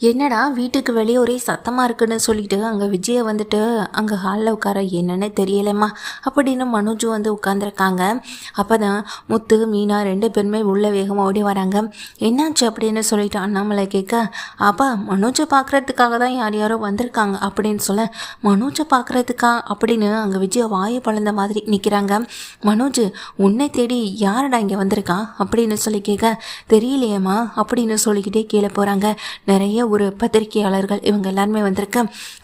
என்னடா வீட்டுக்கு வெளியே ஒரே சத்தமாக இருக்குன்னு சொல்லிட்டு அங்கே விஜயை வந்துட்டு அங்கே ஹாலில் உட்கார என்னன்னு தெரியலம்மா அப்படின்னு மனோஜ் வந்து உட்காந்துருக்காங்க. அப்போ தான் முத்து மீனா ரெண்டு பேருமே உள்ள வேகமாக ஓடி வராங்க. என்னாச்சு அப்படின்னு சொல்லிட்டு அண்ணாமலை கேட்க, அப்பா மனோஜை பார்க்குறதுக்காக தான் யார் யாரோ வந்திருக்காங்க அப்படின்னு சொல்ல, மனோஜை பார்க்குறதுக்கா அப்படின்னு அங்கே விஜயை வாயை பழந்த மாதிரி நிற்கிறாங்க. மனோஜ் உன்னை தேடி யாரடா இங்கே வந்திருக்கா அப்படின்னு சொல்லி கேட்க, தெரியலையேம்மா அப்படின்னு சொல்லிக்கிட்டே கீழே போகிறாங்க. நிறைய ஒரு பத்திரிகையாளர்கள் இவங்க எல்லாருமே வந்திருக்க.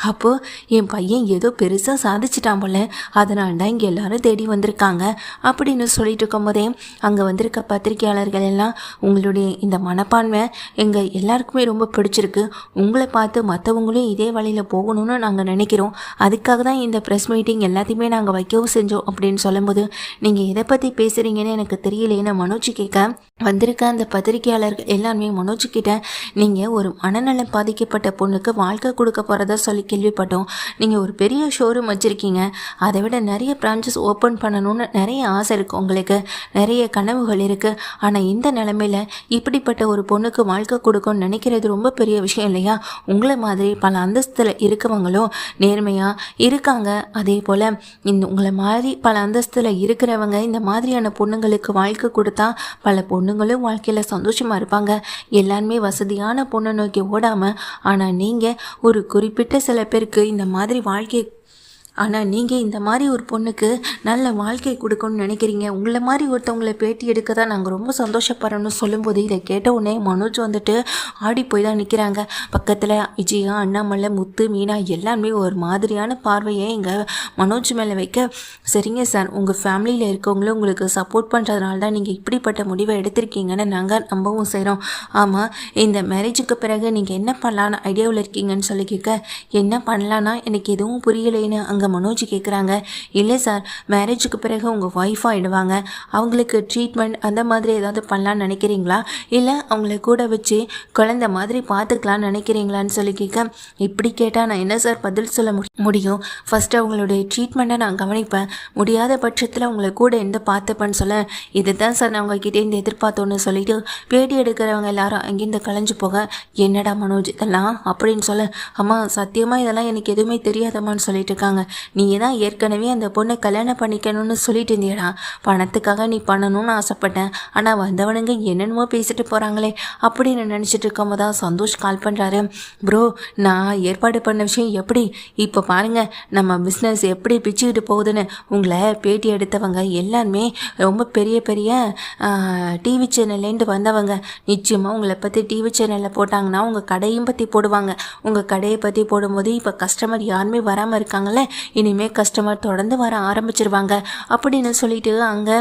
அப்போது என் பையன் ஏதோ பெருசாக சாதிச்சிட்டான் போல, அதனால தான் இங்கே எல்லாரும் தேடி வந்திருக்காங்க அப்படின்னு சொல்லிட்டு இருக்கும்போதே அங்கே வந்திருக்க பத்திரிகையாளர்கள் எல்லாம், உங்களுடைய இந்த மனப்பான்மை எங்கள் எல்லாருக்குமே ரொம்ப பிடிச்சிருக்கு, உங்களை பார்த்து மற்றவங்களும் இதே வழியில் போகணும்னு நாங்கள் நினைக்கிறோம், அதுக்காக தான் இந்த ப்ரெஸ் மீட்டிங் எல்லாத்தையுமே நாங்கள் வைக்கவும் செஞ்சோம் அப்படின்னு சொல்லும்போது, நீங்கள் எதை பற்றி பேசுகிறீங்கன்னு எனக்கு தெரியலேன்னு மனோஜ் கேட்க, வந்திருக்க அந்த பத்திரிகையாளர்கள் எல்லாருமே மனோஜ் கிட்ட, நீங்கள் ஒரு மனநலம் பாதிக்கப்பட்ட பொண்ணுக்கு வாழ்க்கை கொடுக்க போகிறதா சொல்லி கேள்விப்பட்டோம், நீங்கள் ஒரு பெரிய ஷோரூம் வச்சுருக்கீங்க, அதை விட நிறைய பிரான்ச்சஸ் ஓப்பன் பண்ணணும்னு நிறைய ஆசை இருக்குது, உங்களுக்கு நிறைய கனவுகள் இருக்குது, ஆனால் இந்த நிலைமையில் இப்படிப்பட்ட ஒரு பொண்ணுக்கு வாழ்க்கை கொடுக்கணும்னு நினைக்கிறது ரொம்ப பெரிய விஷயம் இல்லையா? உங்களை மாதிரி பல அந்தஸ்தில் இருக்கவங்களும் நேர்மையாக இருக்காங்க, அதே போல் உங்களை மாதிரி பல அந்தஸ்தில் இருக்கிறவங்க இந்த மாதிரியான பொண்ணுங்களுக்கு வாழ்க்கை கொடுத்தா பல பொண்ணுங்களும் வாழ்க்கையில் சந்தோஷமாக இருப்பாங்க, எல்லாருமே வசதியான பொண்ணை நோக்கி ஓடாமல், ஆனால் நீங்கள் ஒரு குறிப்பிட்ட சில பேருக்கு இந்த மாதிரி வாழ்க்கை, ஆனால் நீங்கள் இந்த மாதிரி ஒரு பொண்ணுக்கு நல்ல வாழ்க்கை கொடுக்கணும்னு நினைக்கிறீங்க, உங்களை மாதிரி ஒருத்தவங்களை பேட்டி எடுக்க தான் நாங்கள் ரொம்ப சந்தோஷப்படுறோன்னு சொல்லும்போது, இதை கேட்ட உடனே மனோஜ் வந்துட்டு ஆடி போய் தான் நிற்கிறாங்க. பக்கத்தில் விஜயா, அண்ணாமலை, முத்து, மீனா எல்லாருமே ஒரு மாதிரியான பார்வையை இங்கே மனோஜ் மேலே வைக்க, சரிங்க சார், உங்கள் ஃபேமிலியில் இருக்கவங்களும் உங்களுக்கு சப்போர்ட் பண்ணுறதுனால தான் நீங்கள் இப்படிப்பட்ட முடிவை எடுத்திருக்கீங்கன்னு நாங்கள் நம்பவும் செய்கிறோம். ஆமாம், இந்த மேரேஜுக்கு பிறகு நீங்கள் என்ன பண்ணலான்னு ஐடியாவில் இருக்கீங்கன்னு சொல்லி கேட்க, என்ன பண்ணலான்னா எனக்கு எதுவும் புரியலைன்னு அங்கே மனோஜ் கேட்குறாங்க. இல்லை சார், மேரேஜுக்கு பிறகு உங்கள் ஒய்ஃப் ஆகிடுவாங்க, அவங்களுக்கு ட்ரீட்மெண்ட் அந்த மாதிரி ஏதாவது பண்ணலான்னு நினைக்கிறீங்களா, இல்லை அவங்கள கூட வச்சு குழந்த மாதிரி பார்த்துக்கலான்னு நினைக்கிறீங்களான்னு சொல்லி கேட்க, இப்படி கேட்டால் நான் என்ன சார் பதில் சொல்ல முடியும், ஃபஸ்ட்டு அவங்களுடைய ட்ரீட்மெண்ட்டை நான் கவனிப்பேன், முடியாத பட்சத்தில் அவங்கள கூட எந்த பார்த்துப்பேன்னு சொல்ல, இது தான் சார் நான் உங்ககிட்டேருந்து எதிர்பார்த்தோன்னு சொல்லிட்டு பேட்டி எடுக்கிறவங்க எல்லாரும் அங்கேருந்து கலைஞ்சு போக, என்னடா மனோஜ் இதெல்லாம் அப்படின்னு சொல்ல, அம்மா சத்தியமாக இதெல்லாம் எனக்கு எதுவுமே தெரியாதம்மான்னு சொல்லிட்டு இருக்காங்க. நீ தான் ஏற்கனவே அந்த பொண்ணை கல்யாணம் பண்ணிக்கணும்னு சொல்லிட்டு இருந்தியடா, பணத்துக்காக நீ பண்ணணும்னு ஆசைப்பட்டேன், ஆனால் வந்தவனுங்க என்னென்னமோ பேசிட்டு போகிறாங்களே அப்படின்னு நினச்சிட்டு இருக்கும் போது தான் சந்தோஷ் கால் பண்ணுறாரு. ப்ரோ, நான் ஏற்பாடு பண்ண விஷயம் எப்படி, இப்போ பாருங்கள் நம்ம பிஸ்னஸ் எப்படி பிச்சுக்கிட்டு போகுதுன்னு, உங்களை பேட்டி எடுத்தவங்க எல்லாருமே ரொம்ப பெரிய பெரிய டிவி சேனல்லேருந்து வந்தவங்க, நிச்சயமாக உங்களை பற்றி டிவி சேனலில் போட்டாங்கன்னா உங்கள் கடையும் பற்றி போடுவாங்க, உங்கள் கடையை பற்றி போடும்போது இப்போ கஸ்டமர் யாருமே வராமல் இருக்காங்கல்ல, இனிமேல் கஸ்டமர் தொடர்ந்து வர ஆரம்பிச்சிருவாங்க அப்படின்னு சொல்லிட்டு அங்கே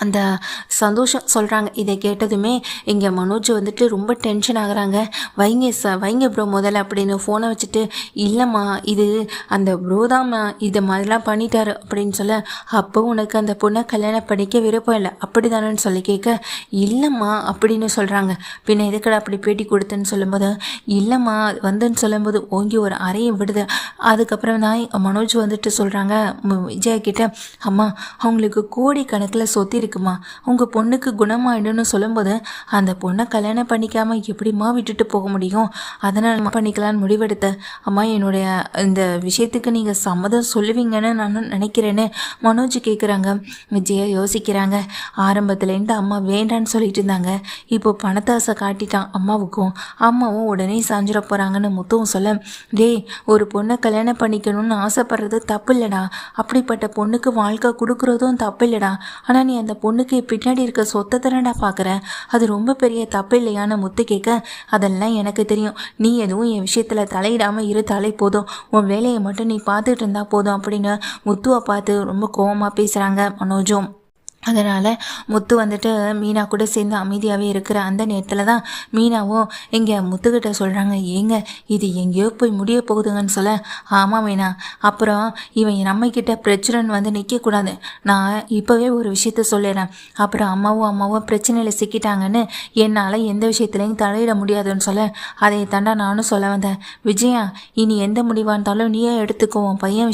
அந்த சந்தோஷம் சொல்கிறாங்க. இதை கேட்டதுமே இங்கே மனோஜ் வந்துட்டு ரொம்ப டென்ஷன் ஆகுறாங்க. வைங்க ப்ரோ முதல்ல அப்படின்னு ஃபோனை வச்சுட்டு, இல்லைம்மா இது அந்த ப்ரோ தான்மா இதை மாதிரிலாம் பண்ணிட்டாரு அப்படின்னு சொல்ல, அப்போ உனக்கு அந்த பொண்ணை கல்யாணம் பண்ணிக்க விருப்பம் இல்லை அப்படி தானேன்னு சொல்லி கேட்க, இல்லைம்மா அப்படின்னு சொல்கிறாங்க. பின்ன எதுக்கடா அப்படி பேட்டி கொடுத்தேன்னு சொல்லும்போது, இல்லைம்மா வந்துன்னு சொல்லும்போது ஓங்கி ஒரு அறையை விடுது. அதுக்கப்புறம் தான் மனோஜ் வந்துட்டு சொல்கிறாங்க விஜயா கிட்ட, அம்மா அவங்களுக்கு கோடி கணக்கில் சொத்து இருக்குமா, உங்கள் பொண்ணுக்கு குணமாயிடும்னு சொல்லும்போது, அந்த பொண்ணை கல்யாணம் பண்ணிக்காமல் எப்படிம்மா விட்டுட்டு போக முடியும், அதனால் பண்ணிக்கலான்னு முடிவெடுத்த, அம்மா என்னுடைய இந்த விஷயத்துக்கு நீங்கள் சம்மதம் சொல்லுவீங்கன்னு நான் நினைக்கிறேன்னு மனோஜ் கேட்குறாங்க. விஜயா யோசிக்கிறாங்க. ஆரம்பத்துலேருந்து அம்மா வேண்டான்னு சொல்லிட்டு இருந்தாங்க, இப்போ பணத்தாசை காட்டிட்டான் அம்மாவுக்கும், அம்மாவும் உடனே சாஞ்சிட போகிறாங்கன்னு முத்துவும் சொல்ல, டேய் ஒரு பொண்ணை கல்யாணம் பண்ணிக்கணும்னு ஆசைப்படுறது தப்பு இல்லைடா, அப்படிப்பட்ட பொண்ணுக்கு வாழ்க்கை கொடுக்குறதும் தப்பு இல்லைடா, ஆனால் நீ அந்த பொண்ணுக்கு பின்னாடி இருக்க சொத்தை தானடா பார்க்குற, அது ரொம்ப பெரிய தப்பு இல்லையான்னு முத்து கேட்க, அதெல்லாம் எனக்கு தெரியும், நீ எதுவும் என் விஷயத்தில் தலையிடாமல் இருந்தாலே போதும், உன் வேலையை மட்டும் நீ பார்த்துட்டு இருந்தா போதும் அப்படின்னு முத்துவை பார்த்து ரொம்ப கோவமாக பேசுகிறாங்க மனோஜும். அதனால் முத்து வந்துட்டு மீனா கூட சேர்ந்து அமைதியாகவே இருக்கிற அந்த நேரத்தில் தான் மீனாவும் இங்கே முத்துக்கிட்ட சொல்கிறாங்க, ஏங்க இது எங்கேயோ போய் முடிய போகுதுங்கன்னு சொல்ல, ஆமாம் மீனா, அப்புறம் இவன் நம்மக்கிட்ட பிரச்சனைன்னு வந்து நிற்கக்கூடாது, நான் இப்போவே ஒரு விஷயத்த சொல்லிடுறேன், அப்புறம் அம்மாவும் பிரச்சனையில் சிக்கிட்டாங்கன்னு என்னால் எந்த விஷயத்துலையும் தலையிட முடியாதுன்னு சொல்ல, அதை தாண்டா நானும் சொல்ல வந்தேன், விஜயா இனி எந்த முடிவாக இருந்தாலும் நீயே எடுத்துக்கோ, உன் பையன்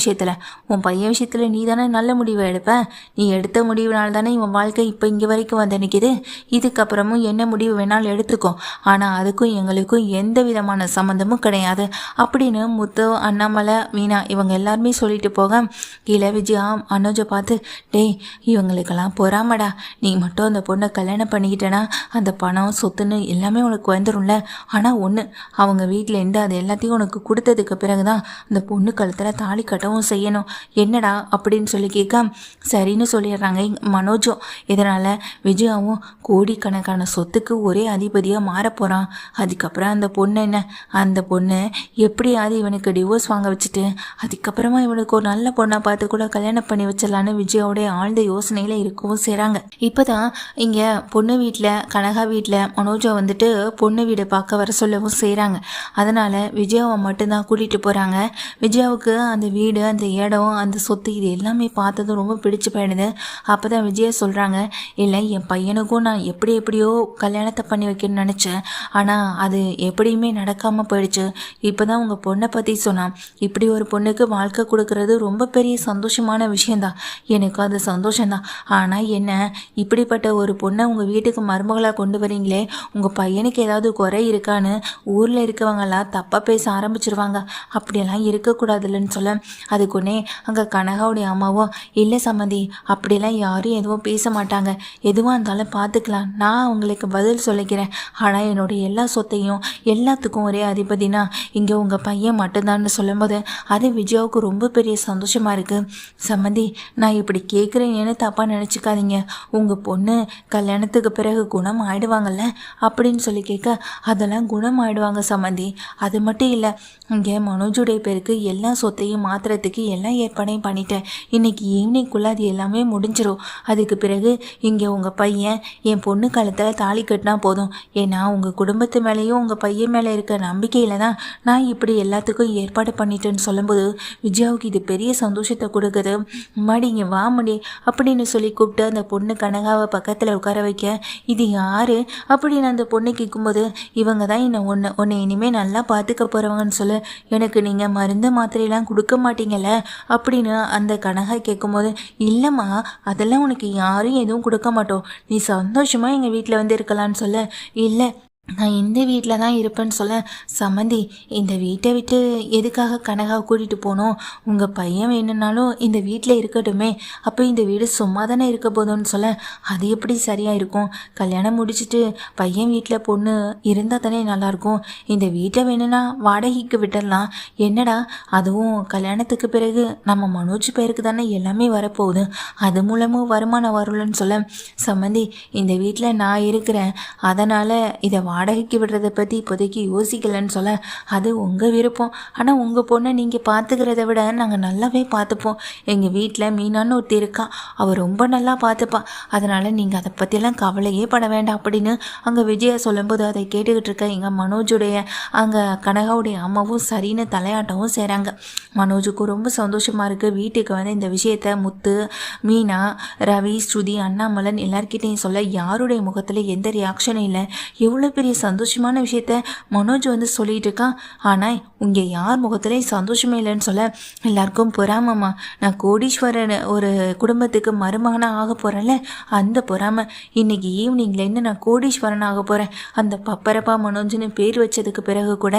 விஷயத்தில் நீ தானே நல்ல முடிவை எடுப்ப, நீ எடுத்த முடிவுனால தானே இவன் வாழ்க்கை இப்போ இங்கே வரைக்கும் வந்து நிற்கிது. இதுக்கப்புறமும் என்ன முடிவு வேணாலும் எடுத்துக்கோ, ஆனால் அதுக்கும் எங்களுக்கும் எந்த விதமான சம்மந்தமும் கிடையாது அப்படின்னு முத்து, அண்ணாமலை, மீனா இவங்க எல்லாருமே சொல்லிட்டு போக கீழே விஜயா மனோஜை பார்த்து, டேய் இவங்களுக்கெல்லாம் பொறாமடா, நீ மட்டும் அந்த பொண்ணை கல்யாணம் பண்ணிக்கிட்டேன்னா அந்த பணம் சொத்துன்னு எல்லாமே உனக்கு வந்துடும்ல. ஆனால் ஒன்று, அவங்க வீட்டிலேருந்து அது எல்லாத்தையும் உனக்கு கொடுத்ததுக்கு பிறகு தான் அந்த பொண்ணு கழுத்தில் தாலி கட்டவும் செய்யணும். என்னடா அப்படின்னு சொல்லி கேட்க சரின்னு சொல்லிடுறாங்க மனோஜும். இதனால் விஜயாவும் கோடிக்கணக்கான சொத்துக்கு ஒரே அதிபதியாக மாறப்போகிறான். அதுக்கப்புறம் அந்த பொண்ணு என்ன, அந்த பொண்ணு எப்படியாவது இவனுக்கு டிவோர்ஸ் வாங்க வச்சுட்டு அதுக்கப்புறமா இவனுக்கு ஒரு நல்ல பொண்ணாக பார்த்து கூட கல்யாணம் பண்ணி வச்சிடலான்னு விஜயாவுடைய ஆழ்ந்த யோசனையில் இருக்கவும் செய்கிறாங்க. இப்போ தான் இங்கே பொண்ணு வீட்டில், கனகா வீட்டில் மனோஜை வந்துட்டு பொண்ணு வீடு பார்க்க வர சொல்லவும் செய்கிறாங்க. அதனால் விஜயாவை மட்டும்தான் கூட்டிகிட்டு போகிறாங்க. விஜயாவுக்கு அந்த வீடு, அந்த இடம், அந்த சொத்து இது எல்லாமே பார்த்ததும் ரொம்ப பிடிச்சு போயிடுது. அப்போ தான் விஜயா சொல்கிறாங்க, இல்லை என் பையனுக்கும் நான் எப்படியோ கல்யாணத்தை பண்ணி வைக்கணும்னு நினச்சேன், ஆனால் அது எப்படியுமே நடக்காமல் போயிடுச்சு. இப்போ தான் உங்கள் பொண்ணை பற்றி சொன்னான். இப்படி ஒரு பொண்ணுக்கு வாழ்க்கை கொடுக்கறது ரொம்ப பெரிய சந்தோஷமான விஷயந்தான், எனக்கு அது சந்தோஷம்தான். ஆனால் என்ன, இப்படிப்பட்ட ஒரு பொண்ணை உங்கள் வீட்டுக்கு மருமகளாக கொண்டு வரீங்களே, உங்கள் பையனுக்கு ஏதாவது குறை இருக்கான்னு ஊரில் இருக்கவங்களாம் தப்பாக பேச ஆரம்பிச்சிருவாங்க. அப்படியெல்லாம் இருக்கக்கூடாதுல்லன்னு சொல்ல அதுக்குன்னே அங்கே கனகாவுடைய அம்மாவும், இல்லை சம்மந்தி அப்படிலாம் யாரும் எதுவும் பேச மாட்டாங்க, எதுவாக இருந்தாலும் பார்த்துக்கலாம், நான் அவங்களுக்கு பதில் சொல்லிக்கிறேன். ஆனால் என்னுடைய எல்லா சொத்தையும் எல்லாத்துக்கும் ஒரே அதிபதினா இங்கே உங்கள் பையன் மட்டும்தான்னு சொல்லும்போது அது விஜயாவுக்கு ரொம்ப பெரிய சந்தோஷமாக இருக்குது. சம்மந்தி நான் இப்படி கேட்குறேன்னு தப்பாக நினச்சிக்காதீங்க, உங்கள் பொண்ணு கல்யாணத்துக்கு பிறகு குணம் ஆயிடுவாங்கல்ல அப்படின்னு சொல்லி கேட்க, அதெல்லாம் குணம் ஆயிடுவாங்க சம்மந்தி. அது மட்டும் இல்லை, இங்கே மனோஜுடைய பேருக்கு எல்லா சொத்தையும் மாற்றுறதுக்கு எல்லா ஏற்பாடையும் பண்ணிட்டேன். இன்னைக்கு ஈவினிங்குள்ளே அது எல்லாமே முடிஞ்சிடும். அதுக்கு பிறகு இங்கே உங்கள் பையன் என் பொண்ணு காலத்தில் தாலி கட்டினா போதும். ஏன்னா உங்கள் குடும்பத்து மேலேயும் உங்கள் பையன் மேலே இருக்க நம்பிக்கையில் தான் நான் இப்படி எல்லாத்துக்கும் ஏற்பாடு பண்ணிட்டேன்னு சொல்லும்போது விஜயாவுக்கு இது பெரிய சந்தோஷத்தை கொடுக்குது. மாடி இங்கே வா முடி அப்படின்னு சொல்லி கூப்பிட்டு அந்த பொண்ணு கனகாவை பக்கத்தில் உட்கார வைக்க, இது யார் அப்படின்னு அந்த பொண்ணு கேட்கும்போது, இவங்க தான் உன்னை இனிமேல் நல்லா பார்த்துக்க போகிறவங்கன்னு சொல்லு, எனக்கு நீங்கள் மருந்து மாத்திரையெல்லாம் கொடுக்க மாட்டீங்கல்ல அப்படின்னு அந்த கனகா கேட்கும்போது, இல்லைம்மா அதெல்லாம் உனக்கு யாரும் எதுவும் கொடுக்க மாட்டோம், நீ சந்தோஷமாக எங்கள் வீட்டில் வந்து இருக்கலான்னு சொல்ல, இல்லை நான் இந்த வீட்டில் தான் இருப்பேன்னு சொல்ல, சம்மந்தி இந்த வீட்டை விட்டு எதுக்காக கனகாவை கூட்டிகிட்டு போகணும், உங்கள் பையன் வேணும்னாலும் இந்த வீட்டில் இருக்கட்டுமே, அப்போ இந்த வீடு சும்மா தானே இருக்க போதும்னு சொல்ல, அது எப்படி சரியாக இருக்கும், கல்யாணம் முடிச்சுட்டு பையன் வீட்டில் பொண்ணு இருந்தால் தானே நல்லாயிருக்கும், இந்த வீட்டை வேணும்னா வாடகைக்கு விட்டுடலாம், என்னடா அதுவும் கல்யாணத்துக்கு பிறகு நம்ம மனோஜ் பேருக்கு தானே எல்லாமே வரப்போகுது, அது மூலமும் வருமானம் வரும்லன்னு சொல்ல, சம்மந்தி இந்த வீட்டில் நான் இருக்கிறேன், அதனால் இதை வாடகைக்கு விடுறதை பற்றி இப்போதைக்கு யோசிக்கலைன்னு சொல்ல, அது உங்கள் விருப்பம், ஆனால் உங்கள் பொண்ணை நீங்கள் பார்த்துக்கிறத விட நாங்கள் நல்லாவே பார்த்துப்போம், எங்கள் வீட்டில் மீனான்னு ஒருத்தி இருக்கா, அவள் ரொம்ப நல்லா பார்த்துப்பான், அதனால் நீங்கள் அதை பற்றிலாம் கவலையே பட வேண்டாம் அப்படின்னு அங்கே விஜயா சொல்லும்போது அதை கேட்டுக்கிட்டு இருக்க எங்கள் மனோஜுடைய அங்கே கனகாவுடைய அம்மாவும் சரின்னு தலையாட்டவும் செய்கிறாங்க. மனோஜுக்கும் ரொம்ப சந்தோஷமாக இருக்குது. வீட்டுக்கு வந்து இந்த விஷயத்த முத்து, மீனா, ரவி, ஸ்ருதி, அண்ணாமலன் எல்லார்கிட்டையும் சொல்ல யாருடைய முகத்தில் எந்த ரியாக்ஷனும் இல்லை. எவ்வளோ பெரிய சந்தோஷமான விஷயத்த மனோஜ் வந்து சொல்லிட்டு இருக்கான். ஆனால் இங்கே யார் முகத்துலேயும் சந்தோஷமே இல்லைன்னு சொல்ல எல்லாருக்கும் பொறாமம்மா, நான் கோடீஸ்வரன் ஒரு குடும்பத்துக்கு மருமகனாக ஆக போகிறேன்ல, அந்த பொறாம இன்னைக்கு ஈவினிங்லேருந்து நான் கோடீஸ்வரன் ஆக போகிறேன். அந்த பப்பரப்பா மனோஜ்னு பேர் வச்சதுக்கு பிறகு கூட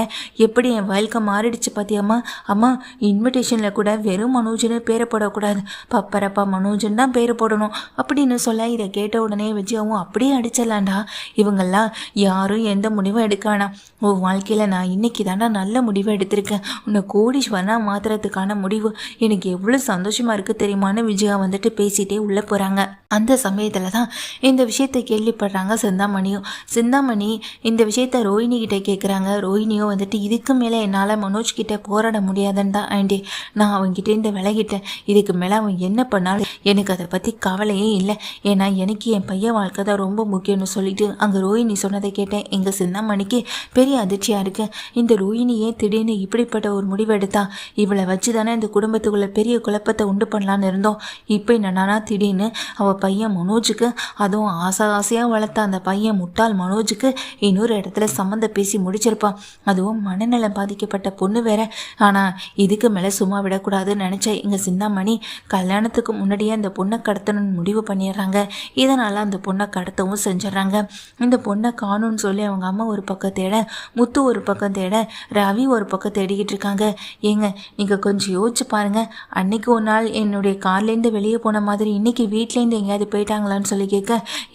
எப்படி என் வாழ்க்கை மாறிடுச்சு பார்த்தியம்மா, அம்மா இன்விடேஷனில் கூட வெறும் மனோஜ்னு பேரை போடக்கூடாது, பப்பரப்பா மனோஜன் தான் பேர் போடணும் அப்படின்னு சொல்ல, இதை கேட்ட உடனே விஜயாவும் அப்படியே அடிச்சிடலாண்டா, இவங்கெல்லாம் யாரும் எந்த முடிவும் எடுக்கானா, உன் வாழ்க்கையில் நான் இன்னைக்கு தானே நல்ல முடிவை எடுத்திருக்கேன், உன்னை கோடீஸ்வரனாக மாற்றுறதுக்கான முடிவு எனக்கு எவ்வளோ சந்தோஷமாக இருக்குது தெரியுமான்னு விஜயா வந்துட்டு பேசிகிட்டே உள்ளே போகிறாங்க. அந்த சமயத்தில் தான் இந்த விஷயத்தை கேள்விப்படுறாங்க சிந்தாமணியும். சிந்தாமணி இந்த விஷயத்த ரோஹிணி கிட்டே கேட்குறாங்க. ரோஹிணியும் வந்துட்டு இதுக்கு மேலே என்னால் மனோஜ் கிட்டே போராட முடியாதுன்னு தான் ஆண்டி நான் அவங்ககிட்ட இந்த விலகிட்டேன், இதுக்கு மேலே அவன் என்ன பண்ணாலும் எனக்கு அதை பற்றி கவலையே இல்லை, ஏன்னா எனக்கு என் பையன் வாழ்க்கை தான் ரொம்ப முக்கியம்னு சொல்லிட்டு அங்கே ரோஹிணி சொன்னதை கேட்டேன் எங்கள் சின்னமணிக்கு பெரிய அதிர்ச்சியாக இருக்குது. இந்த ரோஹிணியே திடீர்னு இப்படிப்பட்ட ஒரு முடிவு எடுத்தா? இவளை வச்சு தானே இந்த குடும்பத்துக்குள்ளே பெரிய குழப்பத்தை உண்டு பண்ணலான்னு இருந்தோம். இப்போ என்னன்னா திடீர்னு அவள் பையன் மனோஜுக்கு, அதுவும் ஆசையாக வளர்த்த அந்த பையன் முட்டாள் மனோஜுக்கு இன்னொரு இடத்துல சம்மந்தம் பேசி முடிச்சிருப்பான். அதுவும் மனநலம் பாதிக்கப்பட்ட பொண்ணு வேற. ஆனால் இதுக்கு மேலே சும்மா விடக்கூடாதுன்னு நினச்சேன். எங்கள் சின்னமணி கல்யாணத்துக்கு முன்னாடியே அந்த பொண்ணை கடத்தணும்னு முடிவு பண்ணிடுறாங்க. இதனால் அந்த பொண்ணை கடத்தவும் செஞ்சிடறாங்க. இந்த பொண்ணை காணும்னு சொல்லி அவங்க அம்மா ஒரு பக்கம் தேட, முத்து ஒரு பக்கம் தேட, ரவி ஒரு பக்கம் தேடிக்கிட்டு இருக்காங்க. ஏங்க நீங்கள் கொஞ்சம் யோசிச்சு பாருங்கள். அன்னைக்கு ஒரு நாள் என்னுடைய கார்லேருந்து வெளியே போன மாதிரி இன்னைக்கு வீட்லேருந்து எங்கேயாவது போயிட்டாங்களான்னு சொல்லி கேட்க,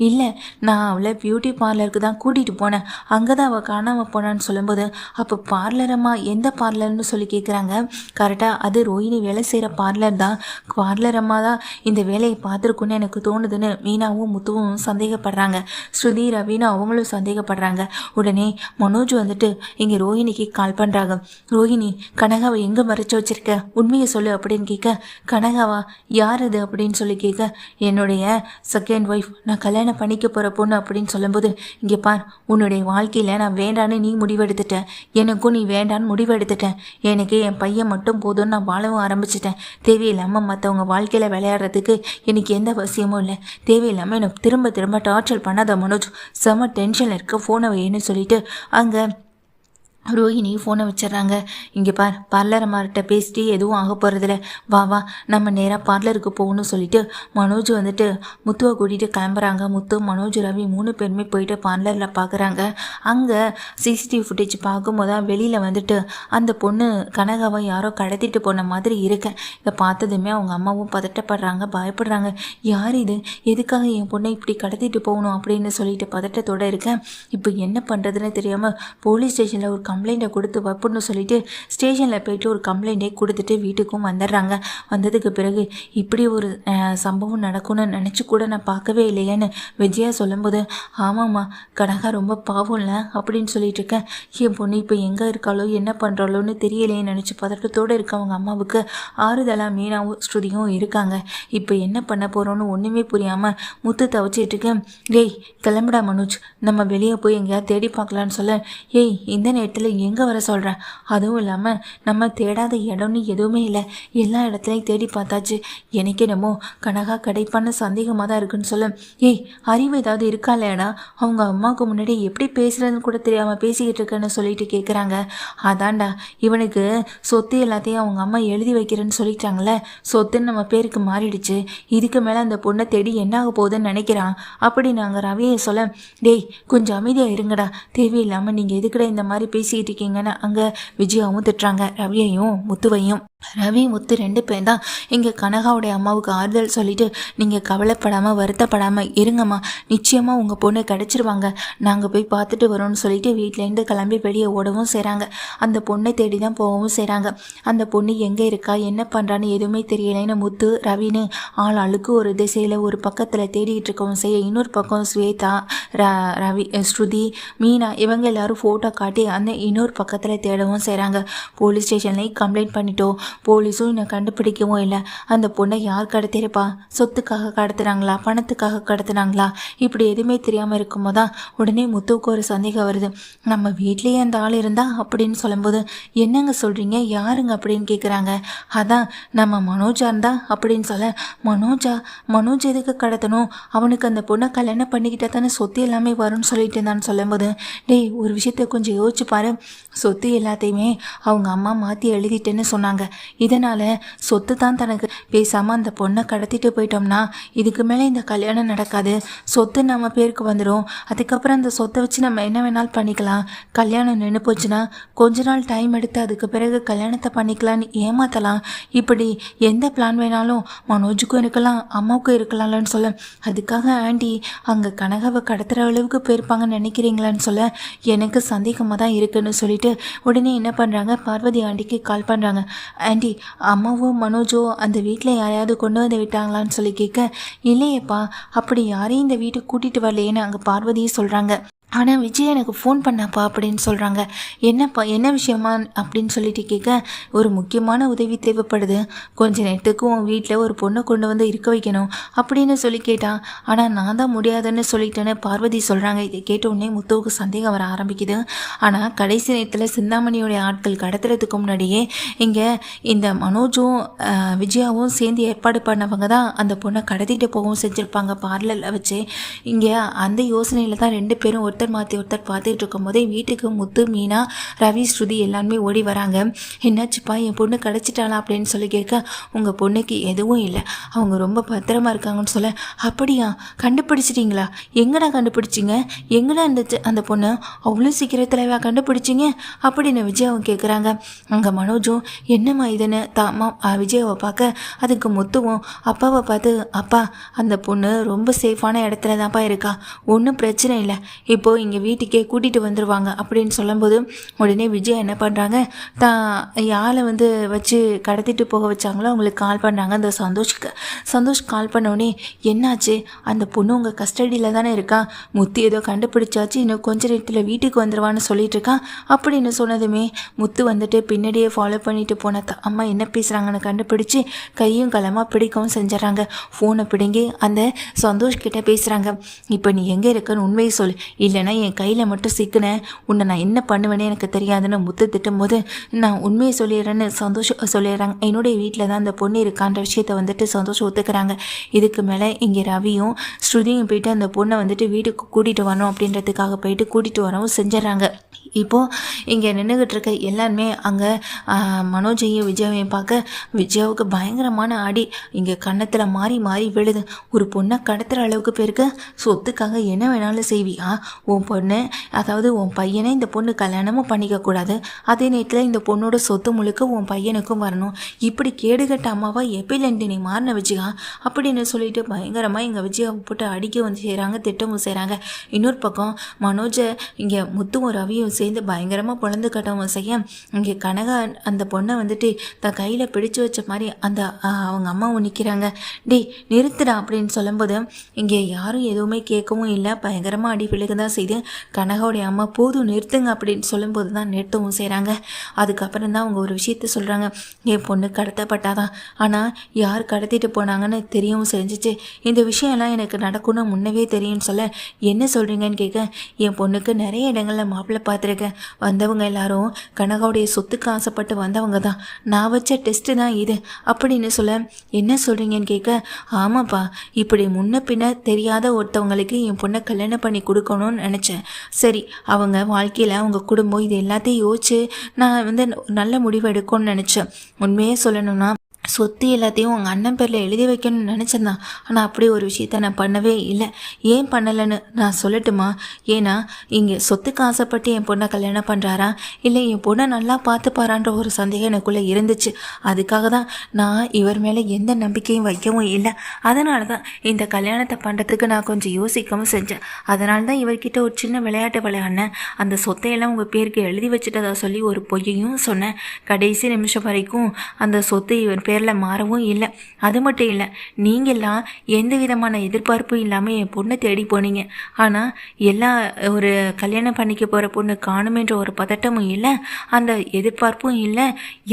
இல்லை நான் அவளை பியூட்டி பார்லருக்கு தான் கூட்டிகிட்டு போனேன், அங்கே தான் அவள் காணாமல் போனான்னு சொல்லும்போது, அப்போ பார்லரம்மா எந்த பார்லர்னு சொல்லி கேட்குறாங்க. கரெக்டாக அது ரோஹிணி வேலை செய்கிற பார்லர் தான். பார்லரம்மா தான் இந்த வேலையை பார்த்துருக்குன்னு எனக்கு தோணுதுன்னு மீனாவும் முத்துவும் சந்தேகப்படுறாங்க. ஸ்ருதி ரவின்னு அவங்களும் சந்தேகப்படுறாங்க. உடனே மனோஜ் வந்துட்டு இங்கே ரோஹிணிக்கு கால் பண்ணுறாங்க. ரோஹிணி, கனகாவை எங்கே மறைச்சு வச்சிருக்க, உண்மையை சொல்லு அப்படின்னு கேட்க, கனகாவா யார் அது அப்படின்னு சொல்லி கேட்க, என்னுடைய செகண்ட் ஒய்ஃப், நான் கல்யாணம் பண்ணிக்க போகிற பொண்ணு அப்படின்னு சொல்லும்போது, இங்கே பார், உன்னுடைய வாழ்க்கையில் நான் வேண்டான்னு நீ முடிவெடுத்துட்டேன், எனக்கும் நீ வேண்டான்னு முடிவெடுத்துட்டேன். எனக்கு என் பையன் மட்டும் போதும்னு நான் வாழவும் ஆரம்பிச்சிட்டேன். தேவையில்லாமல் மற்றவங்க வாழ்க்கையில் விளையாடுறதுக்கு எனக்கு எந்த அவசியமும் இல்லை. தேவையில்லாமல் எனக்கு திரும்ப திரும்ப டார்ச்சர் பண்ணாத மனோஜ், செம டென்ஷனில் இருக்க, ஃபோனை வைன்னு சொல்லிட்டு அங்கே ரோஹிணி ஃபோனை வச்சிட்றாங்க. இங்கே பார், பார்லரம்மார்கிட்ட பேசிட்டு எதுவும் ஆக போகிறதில்ல, வா வா நம்ம நேராக பார்லருக்கு போகணும்னு சொல்லிட்டு மனோஜ் வந்துட்டு முத்துவை கூட்டிகிட்டு கிளம்புறாங்க. முத்து, மனோஜ், ரவி 3 பேருமே போயிட்டு பார்லரில் பார்க்குறாங்க. அங்கே சிசிடிவி ஃபுட்டேஜ் பார்க்கும்போது வெளியில் வந்துட்டு அந்த பொண்ணு கனகாவை யாரோ கடத்திட்டு போன மாதிரி இருக்கேன். இதை பார்த்ததுமே அவங்க அம்மாவும் பதட்டப்படுறாங்க, பயப்படுறாங்க. யார் இது, எதுக்காக என் பொண்ணை இப்படி கடத்திட்டு போகணும் அப்படின்னு சொல்லிட்டு பதட்டத்தோடு இருக்கேன். இப்போ என்ன பண்ணுறதுன்னு தெரியாமல் போலீஸ் ஸ்டேஷனில் ஒரு கம்ப்ளைண்ட்டை கொடுத்து வைப்புன்னு சொல்லிட்டு ஸ்டேஷனில் போயிட்டு ஒரு கம்ப்ளைண்ட்டை கொடுத்துட்டு வீட்டுக்கும் வந்துடுறாங்க. வந்ததுக்கு பிறகு இப்படி ஒரு சம்பவம் நடக்கும்னு நினச்சி கூட நான் பார்க்கவே இல்லையேன்னு விஜயா சொல்லும்போது, ஆமாம்மா கனகா ரொம்ப பாவம் இல்லை அப்படின்னு சொல்லிட்டு இருக்கேன். என் பொண்ணு இப்போ எங்கே இருக்காளோ என்ன பண்ணுறாளோன்னு தெரியலையே நினச்சி பதட்டத்தோடு இருக்க அவங்க அம்மாவுக்கு ஆறுதலாக மீனாவும் ஸ்ருதியும் இருக்காங்க. இப்போ என்ன பண்ண போகிறோன்னு ஒன்றுமே புரியாமல் முத்து தவச்சிட்டு இருக்கேன். டேய் கிளம்புடா மனோஜ், நம்ம வெளியே போய் எங்கேயாவது தேடி பார்க்கலான்னு சொல்ல, ஏய் இந்த நேரத்தில் எங்கே வர சொல்கிறேன், அதுவும் இல்லாமல் நம்ம தேடாத இடம்னு எதுவுமே இல்லை, எல்லா இடத்துலையும் தேடி பார்த்தாச்சு, எனக்கு என்னமோ கனகா கிடைப்பான்னு சந்தேகமாக தான் இருக்குன்னு சொல்ல, ஏய் அறிவு ஏதாவது இருக்கா இல்லையாடா, அவங்க அம்மாவுக்கு முன்னாடி எப்படி பேசுகிறதுன்னு கூட தெரியாமல் பேசிக்கிட்டு இருக்கேன்னு சொல்லிட்டு கேட்குறாங்க. அதான்டா, இவனுக்கு சொத்து எல்லாத்தையும் அவங்க அம்மா எழுதி வைக்கிறேன்னு சொல்லிட்டாங்களே, சொத்துன்னு நம்ம பேருக்கு மாறிடுச்சு, இதுக்கு மேலே அந்த பொண்ணை தேடி என்னாக போகுதுன்னு நினைக்கிறான் அப்படி நாங்கள் ரவியை சொல்ல, டேய் கொஞ்சம் அமைதியாக இருங்கடா, தேவையில்லாமல் நீங்கள் எதுக்கடா இந்த மாதிரி பேசிக்கிட்டு இருக்கீங்கன்னு அங்கே விஜயாவும் திட்டுறாங்க, ரவியையும் முத்துவையும். ரவி முத்து 2 பேர் தான் இங்கே கனகாவுடைய அம்மாவுக்கு ஆறுதல் சொல்லிட்டு, நீங்கள் கவலைப்படாமல் வருத்தப்படாமல் இருங்கம்மா, நிச்சயமாக உங்கள் பொண்ணு கிடச்சிருவாங்க, நாங்கள் போய் பார்த்துட்டு வரோம்னு சொல்லிட்டு வீட்டிலேருந்து கிளம்பி வெளியே ஓடவும் செய்கிறாங்க. அந்த பொண்ணை தேடி தான் போகவும் செய்கிறாங்க. அந்த பொண்ணு எங்கே இருக்கா என்ன பண்ணுறான்னு எதுவுமே தெரியலைன்னு முத்து ரவின்னு ஆள் ஆளுக்கு ஒரு திசையில் ஒரு பக்கத்தில் தேடிட்டு இருக்கவும் செய்ய, இன்னொரு பக்கம் ஸ்வேதா, ரவி, ஸ்ருதி, மீனா இவங்க எல்லாரும் ஃபோட்டோ காட்டி அந்த இன்னொரு பக்கத்தில் தேடவும் செய்கிறாங்க. போலீஸ் ஸ்டேஷன்லேயும் கம்ப்ளைண்ட் பண்ணிட்டோம், போலீஸும் என்னை கண்டுபிடிக்கவும் இல்லை. அந்த பொண்ணை யார் கடத்திருப்பா, சொத்துக்காக கடத்துனாங்களா, பணத்துக்காக கடத்துனாங்களா, இப்படி எதுவுமே தெரியாமல் இருக்கும்போது தான் உடனே முத்துவுக்கு ஒரு சந்தேகம் வருது. நம்ம வீட்லேயே அந்த ஆள் இருந்தா அப்படின்னு சொல்லும்போது, என்னங்க சொல்கிறீங்க, யாருங்க அப்படின்னு கேட்குறாங்க. அதான் நம்ம மனோஜா இருந்தா அப்படின்னு சொல்ல, மனோஜ் எதுக்கு கடத்தணும், அவனுக்கு அந்த பொண்ணை கல்யாணம் பண்ணிக்கிட்டா தானே சொத்து எல்லாமே வரும்னு சொல்லிட்டு இருந்தான்னு சொல்லும்போது, டேய் ஒரு விஷயத்த கொஞ்சம் யோசிச்சு பாரு, சொத்து எல்லாத்தையுமே அவங்க அம்மா மாற்றி எழுதிட்டேன்னு சொன்னாங்க, இதனால் சொத்து தான் தனக்கு, பேசாமல் அந்த பொண்ணை கடத்திட்டு போயிட்டோம்னா இதுக்கு மேலே இந்த கல்யாணம் நடக்காது, சொத்து நம்ம பேருக்கு வந்துடும், அதுக்கப்புறம் அந்த சொத்தை வச்சு நம்ம என்ன வேணாலும் பண்ணிக்கலாம், கல்யாணம் நின்று போச்சுன்னா கொஞ்ச நாள் டைம் எடுத்து அதுக்கு பிறகு கல்யாணத்தை பண்ணிக்கலான்னு ஏமாற்றலாம், இப்படி எந்த பிளான் வேணாலும் மனோஜுக்கும் இருக்கலாம் அம்மாவுக்கும் இருக்கலாம்லன்னு சொல்ல, அதுக்காக ஆண்டி அங்கே கனகாவை கடத்துகிற அளவுக்கு போயிருப்பாங்கன்னு நினைக்கிறீங்களான்னு சொல்ல, எனக்கு சந்தேகமாக தான் இருக்குன்னு சொல்லிட்டு உடனே என்ன பண்ணுறாங்க, பார்வதி ஆண்டிக்கு கால் பண்ணுறாங்க. ஆண்டி அம்மாவோ மனோஜோ அந்த வீட்டில் யாரையாவது கொண்டு வந்து விட்டாங்களான்னு சொல்லி கேட்க, இல்லையேப்பா அப்படி யாரையும் இந்த வீட்டுக்கு கூட்டிகிட்டு வரலையேன்னு அங்கே பார்வதியே சொல்கிறாங்க. ஆனால் விஜய் எனக்கு ஃபோன் பண்ணாப்பா அப்படின்னு சொல்கிறாங்க. என்னப்பா என்ன விஷயமா அப்படின்னு சொல்லிட்டு கேட்க, ஒரு முக்கியமான உதவி தேவைப்படுது, கொஞ்ச நேரத்துக்கு உன் வீட்டில் ஒரு பொண்ணை கொண்டு வந்து இருக்க வைக்கணும் அப்படின்னு சொல்லி கேட்டான். ஆனால் நான் தான் முடியாதுன்னு சொல்லிட்டேன்னு பார்வதி சொல்கிறாங்க. இதை கேட்ட உடனே முத்துவுக்கு சந்தேகம் வர ஆரம்பிக்குது. ஆனால் கடைசி நேரத்தில் சிந்தாமணியோடைய ஆட்கள் கடத்துறதுக்கு முன்னாடியே இங்கே இந்த மனோஜும் விஜயாவும் சேர்ந்து ஏற்பாடு பண்ணவங்க தான் அந்த பொண்ணை கடத்திட்டு போகவும் செஞ்சுருப்பாங்க பார்லரில் வச்சு. இங்கே அந்த யோசனையில் தான் ரெண்டு பேரும் ஒருத்தர் மாற்றி ஒருத்தர் பார்த்துட்டு இருக்கும் போதே வீட்டுக்கு முத்து, மீனா, ரவி, ஸ்ருதி எல்லாருமே ஓடி வராங்க. என்னாச்சுப்பா, என் பொண்ணு கிடச்சிட்டாளா அப்படின்னு சொல்லி கேட்க, உங்கள் பொண்ணுக்கு எதுவும் இல்லை, அவங்க ரொம்ப பத்திரமா இருக்காங்கன்னு சொல்ல, அப்படியா, கண்டுபிடிச்சிட்டிங்களா, எங்கடா கண்டுபிடிச்சிங்க, எங்கடா இருந்துச்சு அந்த பொண்ணு, அவ்வளோ சீக்கிரத்தில் கண்டுபிடிச்சிங்க அப்படின்னு விஜயாவும் கேட்குறாங்க. அங்கே மனோஜும் என்னம்மா இதுன்னு தாமா விஜயாவை பார்க்க, அதுக்கு முத்துவும் அப்பாவை பார்த்து, அப்பா அந்த பொண்ணு ரொம்ப சேஃபான இடத்துல தான்ப்பா இருக்கா, ஒன்றும் பிரச்சனை இல்லை, இப்போது இங்கே வீட்டுக்கே கூட்டிகிட்டு வந்துடுவாங்க அப்படின்னு சொல்லும்போது உடனே விஜய் என்ன பண்ணுறாங்க, யாரை வந்து வச்சு கடத்திட்டு போக வச்சாங்களோ அவங்களுக்கு கால் பண்ணுறாங்க. அந்த சந்தோஷ் கால் பண்ணோடனே, என்னாச்சு, அந்த பொண்ணு உங்கள் கஸ்டடியில் தானே இருக்கா, முத்து ஏதோ கண்டுபிடிச்சாச்சு, இன்னும் கொஞ்ச நேரத்தில் வீட்டுக்கு வந்துடுவான்னு சொல்லிட்டு இருக்கான் அப்படின்னு சொன்னதுமே முத்து வந்துட்டு பின்னாடியே ஃபாலோ பண்ணிட்டு போன அம்மா என்ன பேசுகிறாங்கன்னு கண்டுபிடிச்சி கையும் களமாக பிடிக்கவும் செஞ்சிடறாங்க. ஃபோனை பிடுங்கி அந்த சந்தோஷ் கிட்டே பேசுகிறாங்க. இப்போ நீ எங்கே இருக்கன்னு உண்மையை சொல், இல்லைனா என் கையில் மட்டும் சிக்கினேன், உன்னை நான் என்ன பண்ணுவேன்னு எனக்கு தெரியாதுன்னு முத்து திட்டும் போது, நான் உண்மையை சொல்லிடுறேன்னு சந்தோஷம் சொல்லிடுறாங்க. என்னுடைய வீட்டில் தான் அந்த பொண்ணு இருக்கான்ற விஷயத்தை வந்துட்டு சந்தோஷம் ஒத்துக்கிறாங்க. இதுக்கு மேலே இங்கே ரவியும் ஸ்ருதியும் போயிட்டு அந்த பொண்ணை வந்துட்டு வீட்டுக்கு கூட்டிகிட்டு வரணும் அப்படின்றதுக்காக போயிட்டு கூட்டிகிட்டு வரவும் செஞ்சிடறாங்க. இப்போது இங்கே நின்றுக்கிட்டு இருக்க எல்லாருமே அங்கே மனோஜையும் விஜயாவையும் பார்க்க, விஜயாவுக்கு பயங்கரமான அடி இங்கே கன்னத்தில் மாறி மாறி விழுது. ஒரு பொண்ணை கடத்துகிற அளவுக்கு பேருக்கு சொத்துக்காக என்ன வேணாலும் செய்வியா, உன் பொண்ணு அதாவது உன் பையனை இந்த பொண்ணு கல்யாணமும் பண்ணிக்கக்கூடாது, அதே நேரத்தில் இந்த பொண்ணோட சொத்து முழுக்க உன் பையனுக்கும் வரணும், இப்படி கேடுகட்ட அம்மாவா எப்பயிலேருந்து நீ மாறின விஜயா அப்படின்னு சொல்லிட்டு பயங்கரமாக இங்கே விஜயாவை போட்டு அடிக்க வந்து செய்கிறாங்க, திட்டமும் செய்கிறாங்க. இன்னொரு பக்கம் மனோஜை இங்கே முத்துவும் ரவியும் சேர்ந்து பயங்கரமாக பொழந்து கட்டவும் செய்ய, இங்கே கனகா அந்த பொண்ணை வந்துட்டு தன் கையில் பிடிச்சு வச்ச மாதிரி அந்த அவங்க அம்மாவும் நிற்கிறாங்க. டேய் நிறுத்துடா அப்படின்னு சொல்லும்போது இங்கே யாரும் எதுவுமே கேட்கவும் இல்லை, பயங்கரமாக அடி விழுக தான் செய்து. கனகாவுடைய அம்மா போதும் நிறுத்துங்க அப்படின்னு சொல்லும்போது தான் நிறுத்தவும் செய்கிறாங்க. அதுக்கப்புறம் தான் அவங்க ஒரு விஷயத்த சொல்கிறாங்க, என் பொண்ணு கடத்தப்பட்டாதான், ஆனால் யார் கடத்திட்டு போனாங்கன்னு தெரியவும் செஞ்சிச்சு, இந்த விஷயம்லாம் எனக்கு நடக்கணும் முன்னவே தெரியும்னு சொல்ல, என்ன சொல்கிறீங்கன்னு கேட்க, என் பொண்ணுக்கு நிறைய இடங்களில் மாப்பிள்ளை பார்த்துருக்கேன், வந்தவங்க எல்லாரும் கனகாவுடைய சொத்துக்கு ஆசைப்பட்டு வந்தவங்க தான், நான் வச்ச டெஸ்ட்டு தான் இது அப்படின்னு சொல்ல, என்ன சொல்கிறீங்கன்னு கேட்க, ஆமாப்பா இப்படி முன்ன பின்ன தெரியாத ஒருத்தவங்களுக்கு என் பொண்ணை கல்யாணம் பண்ணி கொடுக்கணும்னு நினச்சேன், சரி அவங்க வாழ்க்கையில் அவங்க குடும்பம் இது எல்லாத்தையும் யோசிச்சு நான் வந்து நல்ல முடிவு எடுக்கணும்னு நினச்சேன். உண்மையே சொல்லணும்னா சொத்து எல்லாத்தையும் உங்கள் அண்ணன் பேரில் எழுதி வைக்கணும்னு நினச்சேன்தான், ஆனால் அப்படி ஒரு விஷயத்த நான் பண்ணவே இல்லை. ஏன் பண்ணலைன்னு நான் சொல்லட்டுமா? ஏன்னா இங்கே சொத்துக்கு ஆசைப்பட்டு என் பொண்ணை கல்யாணம் பண்ணுறாரா இல்லை என் பொண்ணை நல்லா பார்த்துப்பாரான்ற ஒரு சந்தேகம் எனக்குள்ளே இருந்துச்சு. அதுக்காக தான் நான் இவர் மேலே எந்த நம்பிக்கையும் வைக்கவும் இல்லை. அதனால தான் இந்த கல்யாணத்தை பண்ணுறதுக்கு நான் கொஞ்சம் யோசிக்கவும் செஞ்சேன். அதனால தான் இவர்கிட்ட ஒரு சின்ன விளையாட்டு விளையாடினேன். அந்த சொத்தையெல்லாம் உங்கள் பேருக்கு எழுதி வச்சுட்டதா சொல்லி ஒரு பொய்யையும் சொன்னேன். கடைசி நிமிஷம் வரைக்கும் அந்த சொத்து இவர் பேரில் மாறவும் இல்லை. அது மட்டும் இல்லை, நீங்கள்லாம் எந்த விதமான எதிர்பார்ப்பும் இல்லாமல் என் பொண்ணை தேடி போனீங்க. ஆனால் எல்லா ஒரு கல்யாணம் பண்ணிக்க போகிற பொண்ணு காணுமென்ற ஒரு பதட்டமும் இல்லை, அந்த எதிர்பார்ப்பும் இல்லை,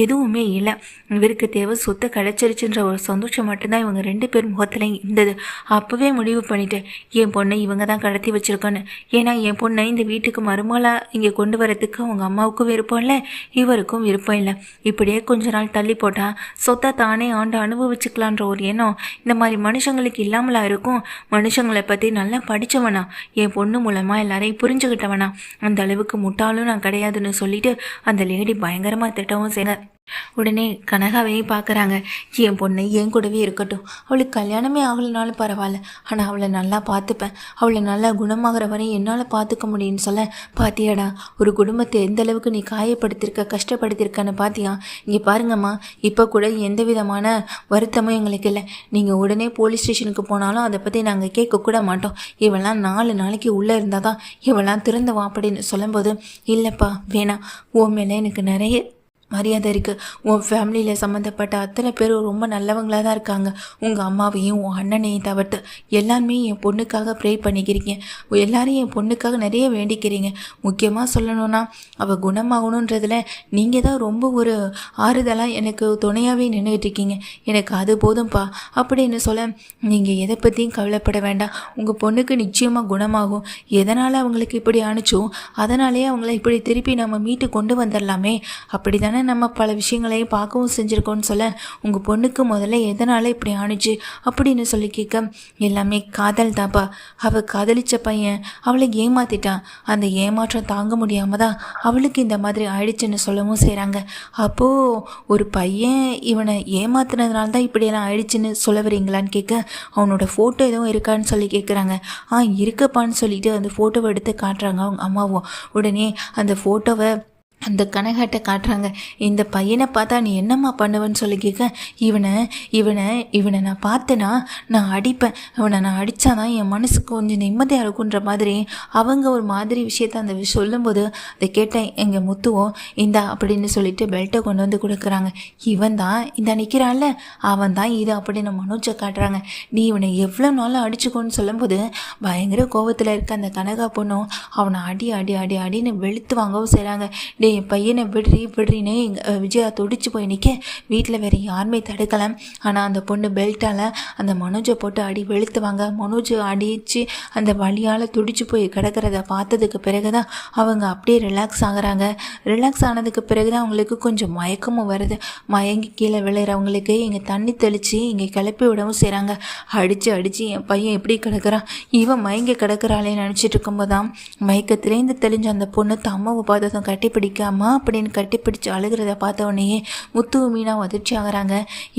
எதுவுமே இல்லை. இவருக்கு தேவை சொத்தை கிடச்சிருச்சுன்ற ஒரு சந்தோஷம் மட்டும்தான் இவங்க ரெண்டு பேர் முகத்துலையும் இருந்தது. அப்போவே முடிவு பண்ணிட்டேன், என் பொண்ணை இவங்க தான் கடத்தி வச்சுருக்கோன்னு. ஏன்னா என் பொண்ணை இந்த வீட்டுக்கு மருமகளாக இங்கே கொண்டு வரதுக்கு அவங்க அம்மாவுக்கும் விருப்பம் இல்லை, இவருக்கும் விருப்பம் இல்லை. இப்படியே கொஞ்ச நாள் தள்ளி போட்டால் சொத்தை தானே ஆண்டு அனுபவிச்சுக்கலான்ற ஒரு எண்ணம் இந்த மாதிரி மனுஷங்களுக்கு இல்லாமலா இருக்கும். மனுஷங்களை பற்றி நல்லா படித்தவனா, என் பொண்ணு மூலமாக எல்லாரையும் புரிஞ்சுக்கிட்டவனா, அந்த அளவுக்கு முட்டாளும் நான் கிடையாதுன்னு சொல்லிட்டு அந்த லேடி பயங்கரமாக திட்டவும் செய்ய. உடனே கனகாவையும் பார்க்குறாங்க, என் பொண்ணு என் கூடவே இருக்கட்டும், அவளுக்கு கல்யாணமே ஆகலைனாலும் பரவாயில்ல, ஆனால் அவளை நல்லா பார்த்துப்பேன், அவளை நல்லா குணமாகிற வரையும் என்னால் பார்த்துக்க முடியும்னு சொல்ல, பாத்தியாடா ஒரு குடும்பத்தை எந்த அளவுக்கு நீ காயப்படுத்திருக்க கஷ்டப்படுத்திருக்கன்னு பார்த்தியா? இங்கே பாருங்கம்மா, இப்போ கூட எந்த விதமான வருத்தமும் எங்களுக்கு இல்லை, நீங்கள் உடனே போலீஸ் ஸ்டேஷனுக்கு போனாலும் அதை பற்றி நாங்கள் கேட்கக்கூட மாட்டோம், இவெல்லாம் 4 நாளைக்கு உள்ளே இருந்தால் தான் இவெல்லாம் திறந்துவான் அப்படின்னு சொல்லும்போது, இல்லைப்பா வேணாம், உன் மேலே எனக்கு நிறைய மரியாதை இருக்குது. உன் ஃபேமிலியில் சம்மந்தப்பட்ட அத்தனை பேரும் ரொம்ப நல்லவங்களாக தான் இருக்காங்க. உங்கள் அம்மாவையும் உன் அண்ணனையும் தவிர்த்து எல்லாருமே என் பொண்ணுக்காக ப்ரே பண்ணிக்கிறீங்க. எல்லாரையும் என் பொண்ணுக்காக நிறைய வேண்டிக்கிறீங்க. முக்கியமாக சொல்லணும்னா அவள் குணமாகணுன்றதில் நீங்கள் தான் ரொம்ப ஒரு ஆறுதலாக எனக்கு துணையாகவே நின்றுட்டு இருக்கீங்க. எனக்கு அது போதும்ப்பா அப்படின்னு சொல்ல, நீங்கள் எதை பற்றியும் கவலைப்பட வேண்டாம். உங்கள் பொண்ணுக்கு நிச்சயமாக குணமாகும். எதனால் அவங்களுக்கு இப்படி அனுச்சோ அதனாலே அவங்கள இப்படி திருப்பி நம்ம மீட்டு கொண்டு வந்துடலாமே. அப்படி தானே நம்ம பல விஷயங்களையும் பார்க்கவும் செஞ்சுருக்கோன்னு சொல்ல, உங்கள் பொண்ணுக்கு முதல்ல எதனால் இப்படி ஆணுச்சு அப்படின்னு சொல்லி கேட்க, எல்லாமே காதல் தாப்பா. அவள் காதலிச்ச பையன் அவளை ஏமாத்திட்டான். அந்த ஏமாற்றம் தாங்க முடியாமல் தான் அவளுக்கு இந்த மாதிரி ஆயிடுச்சுன்னு சொல்லவும் செய்கிறாங்க. அப்போது ஒரு பையன் இவனை ஏமாத்துனதுனால தான் இப்படியெல்லாம் ஆயிடுச்சுன்னு சொல்ல வரீங்களான்னு கேட்க, அவனோட ஃபோட்டோ எதுவும் இருக்கான்னு சொல்லி கேட்குறாங்க. இருக்குப்பான்னு சொல்லிட்டு அந்த ஃபோட்டோவை எடுத்து காட்டுறாங்க அவங்க அம்மாவும். உடனே அந்த ஃபோட்டோவை அந்த கனகாட்டை காட்டுறாங்க. இந்த பையனை பார்த்தா நீ என்னம்மா பண்ணுவேன்னு சொல்லி கேட்க, இவனை நான் பார்த்தேன்னா நான் அடிப்பேன். இவனை நான் அடித்தாதான் என் மனசுக்கு கொஞ்சம் நிம்மதியாக இருக்குன்ற மாதிரி அவங்க ஒரு மாதிரி விஷயத்த அந்த சொல்லும்போது அதை கேட்டேன். எங்கள் முத்துவோம் இந்தா அப்படின்னு சொல்லிட்டு பெல்ட்டை கொண்டு வந்து கொடுக்குறாங்க. இவன் தான் இந்த நிற்கிறான்ல அவன் தான் இது அப்படின்னு மனோஜை காட்டுறாங்க. நீ இவனை எவ்வளோ நாளும் அடிச்சுக்கோன்னு சொல்லும்போது பயங்கர கோபத்தில் இருக்க அந்த கனகா பொண்ணும் அவனை அடின்னு வெளுத்து வாங்கவும் செய்கிறாங்க. என் பையனை விடுறினே விஜயா துடிச்சு போய் நிற்க, வீட்டில் வேறு யாருமே தடுக்கலை. ஆனால் அந்த பொண்ணு பெல்ட்டால் அந்த மனோஜை போட்டு அடி வெளுத்துவாங்க. மனோஜ் அடித்து அந்த வலியால் துடிச்சு போய் கிடக்கிறத பார்த்ததுக்கு பிறகு தான் அவங்க அப்படியே ரிலாக்ஸ் ஆகுறாங்க. ரிலாக்ஸ் ஆனதுக்கு பிறகு தான் அவங்களுக்கு கொஞ்சம் மயக்கமும் வருது. மயங்கி கீழே விளையிறவங்களுக்கு இங்கே தண்ணி தெளித்து இங்கே கிளப்பி விடவும் செய்கிறாங்க. அடித்து என் பையன் எப்படி கிடக்கிறான், இவன் மயங்கி கிடக்கிறாளே நினச்சிட்டு இருக்கும்போது தான் மயக்கத்திலேருந்து தெளிஞ்ச அந்த பொண்ணு அம்மாவை பார்த்ததும் கட்டிப்பிடிக்க, அம்மா அப்படின்னு கட்டிப்பிடிச்சு அழுகிறத பார்த்த உடனேயே முத்து மீனா அதிர்ச்சி ஆகிறாங்க.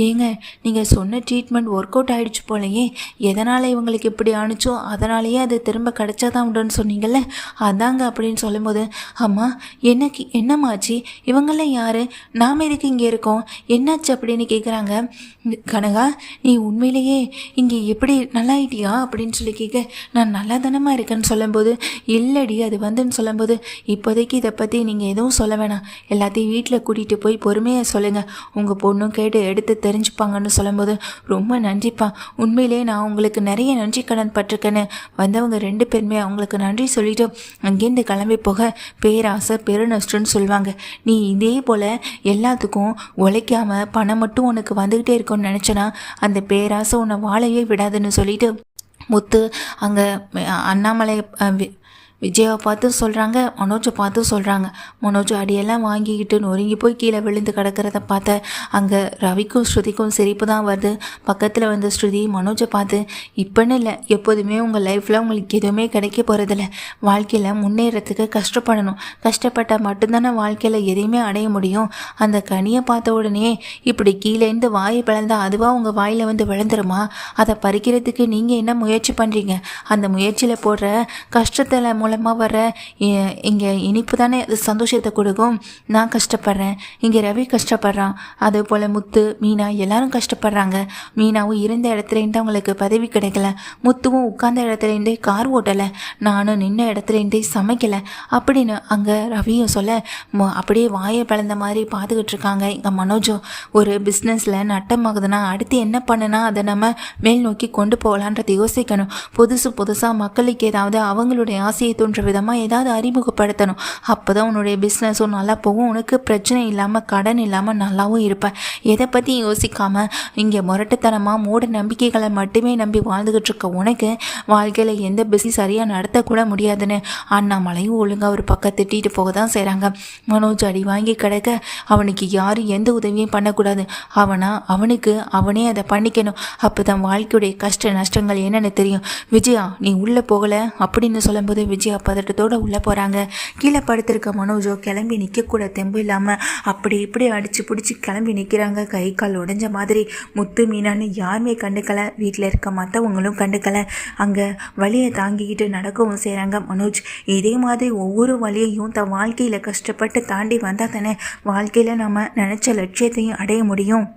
ஏங்க நீங்கள் சொன்ன ட்ரீட்மெண்ட் ஒர்க் அவுட் ஆகிடுச்சு போலையே, எதனால் இவங்களுக்கு இப்படி ஆணுச்சோ அதனாலேயே அது திரும்ப கிடச்சாதான் உண்டுன்னு சொன்னீங்கல்ல, அதாங்க அப்படின்னு சொல்லும்போது, அம்மா என்னம்மாச்சு, இவங்கெல்லாம் யார், நாம் எதுக்கு இங்கே இருக்கோம், என்னாச்சு அப்படின்னு கேட்குறாங்க. கனகா நீ உண்மையிலேயே இங்கே எப்படி நல்லாயிட்டியா அப்படின்னு சொல்லி கேட்க, நான் நல்லா தானமாக இருக்கேன்னு சொல்லும்போது, இல்லடி அது வந்துன்னு சொல்லும்போது, இப்போதைக்கு இதை பற்றி நீங்கள் எதுவும் சொல்ல வேணாம், எல்லாத்தையும் வீட்டில் கூட்டிகிட்டு போய் பொறுமையாக சொல்லுங்கள், உங்கள் பொண்ணும் கேட்டு எடுத்து தெரிஞ்சுப்பாங்கன்னு சொல்லும்போது, ரொம்ப நன்றிப்பா, உண்மையிலே நான் உங்களுக்கு நிறைய நன்றி கடன் பட்டிருக்கேன்னு வந்தவங்க 2 பேருமே அவங்களுக்கு நன்றி சொல்லிவிட்டு அங்கேருந்து கிளம்பி போக, பேராசை பெருநஷ்டம்னு சொல்லுவாங்க. நீ இதே போல் எல்லாத்துக்கும் உழைக்காமல் பணம் மட்டும் உனக்கு வந்துக்கிட்டே இருக்கும்னு நினச்சேன்னா அந்த பேராசை உன்னை வாழையே விடாதுன்னு சொல்லிட்டு முத்து அங்கே அண்ணாமலை விஜயாவை பார்த்து சொல்கிறாங்க, மனோஜை பார்த்து சொல்கிறாங்க. மனோஜ் அடியெல்லாம் வாங்கிக்கிட்டு நொறுங்கி போய் கீழே விழுந்து கிடக்கிறத பார்த்த அங்கே ரவிக்கும் ஸ்ருதிக்கும் சிரிப்பு தான் வருது. பக்கத்தில் வந்து ஸ்ருதி மனோஜை பார்த்து, இப்போன்னு இல்லை எப்போதுமே உங்கள் லைஃப்பில் உங்களுக்கு எதுவுமே கிடைக்க போகிறதில்ல, வாழ்க்கையில் முன்னேறத்துக்கு கஷ்டப்படணும், கஷ்டப்பட்டால் மட்டும்தானே வாழ்க்கையில் எதையுமே அடைய முடியும். அந்த கனியை பார்த்த உடனே இப்படி கீழேருந்து வாயை பிளந்தா அதுவாக உங்கள் வாயில் வந்து விழுந்துருமா, அதை பறிக்கிறதுக்கு நீங்கள் என்ன முயற்சி பண்ணுறீங்க, அந்த முயற்சியில் போடுற கஷ்டத்தில் மூலமாக வர இங்கே இனிப்பு தானே சந்தோஷத்தை கொடுக்கும். நான் கஷ்டப்படுறேன், இங்கே ரவி கஷ்டப்படுறான், அதே போல் முத்து மீனா எல்லாரும் கஷ்டப்படுறாங்க. மீனாவும் இருந்த இடத்துலேருந்து அவங்களுக்கு பதவி கிடைக்கல, முத்துவும் உட்கார்ந்த இடத்துலேருந்தே கார் ஓட்டலை, நானும் நின்ன இடத்துலேருந்தே சமைக்கலை அப்படின்னு அங்கே ரவியும் சொல்ல அப்படியே வாயை பிளந்த மாதிரி பார்த்துக்கிட்டு இருக்காங்க. இங்கே மனோஜும் ஒரு பிஸ்னஸில் நட்டமாகுதுன்னா அடுத்து என்ன பண்ணுனா அதை நம்ம மேல் நோக்கி கொண்டு போகலான்றதை யோசிக்கணும். புதுசாக மக்களுக்கு ஏதாவது அவங்களுடைய ஆசையை தோன்ற விதமாக ஏதாவது அறிமுகப்படுத்தணும். அப்போ தான் உன்னுடைய பிஸ்னஸும் நல்லா போகும், உனக்கு பிரச்சனை இல்லாமல் கடன் இல்லாமல் நல்லாவும் இருப்பேன். எதை பற்றி யோசிக்காமல் இங்கே முரட்டுத்தனமாக மூட நம்பிக்கைகளை மட்டுமே நம்பி வாழ்ந்துக்கிட்டு இருக்க உனக்கு வாழ்க்கையில் எந்த பிஸ்னஸ் சரியாக நடத்தக்கூட முடியாதுன்னு அண்ணாமலையும் ஒழுங்காக ஒரு பக்கம் திட்டிட்டு போக தான் செய்கிறாங்க. மனோஜ் அடி வாங்கி கிடக்க அவனுக்கு யாரும் எந்த உதவியும் பண்ணக்கூடாது, அவனுக்கு அவனே அதை பண்ணிக்கணும். அப்போ தான் வாழ்க்கையுடைய கஷ்ட நஷ்டங்கள் என்னென்னு தெரியும். விஜயா நீ உள்ளே போகலை அப்படின்னு சொல்லும்போது விஜயா பதட்டத்தோடு உள்ளே போகிறாங்க. கீழே படுத்திருக்க மனோஜோ கிளம்பி நிற்கக்கூட தெம்பு இல்லாமல் அப்படி இப்படி அடித்து பிடிச்சி கிளம்பி நிற்கிறாங்க. கை கால் உடைஞ்ச மாதிரி. முத்து மீனான்னு யாருமே கண்டுக்கலை, வீட்டில் இருக்க மற்றவங்களும் கண்டுக்கலை. அங்கே வலியை தாங்கிக்கிட்டு நடக்கவும் செய்கிறாங்க மனோஜ். இதே மாதிரி ஒவ்வொரு வழியையும் தன் வாழ்க்கையில் கஷ்டப்பட்டு தாண்டி வந்தால் தானே வாழ்க்கையில் நம்ம நினச்ச லட்சியத்தையும் அடைய முடியும்.